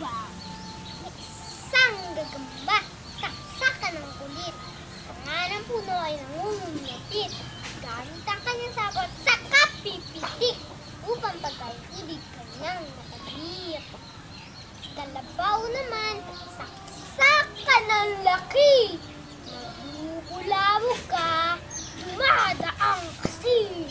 Wow! May isang gagamba, saksakan ng kulit. Sa nga ng puno ay nangungumapit. Gamit ang kanyang sabot sa kapipitik upang pagkaibig kanyang nakamit. Kalabaw naman, saksakan ng laki. Magbukulabog ka, dumadaang kasi.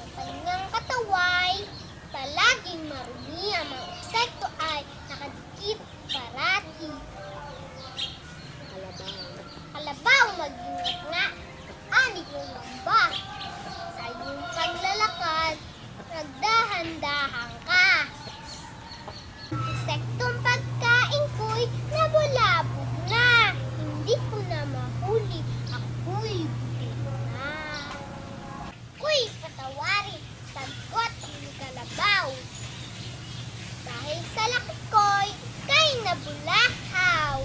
Ang kanyang kataway, palaging marumi. Ang mga insekto ay nakadikit parati. Kalabaw, mag-ingat nga, anig yung lamba. Sa iyong paglalakad, nagdahan-dahan ka. Insektong pagkain ko'y nabulabog na. Hindi ko na mahuli, ako'y buti na. Ako'y patawarin, sagot ni Kalabaw. Dahil sa laki ko'y kay nabulahaw.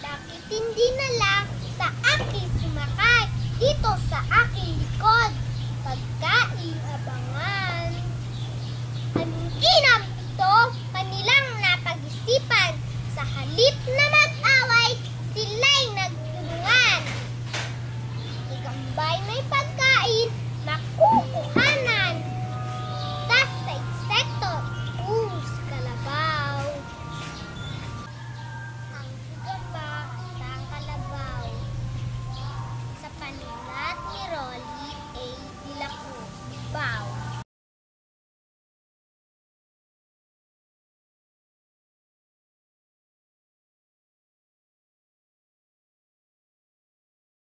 Bakit hindi na lang sa akin sumakay dito sa aking likod? Pagkain abangan.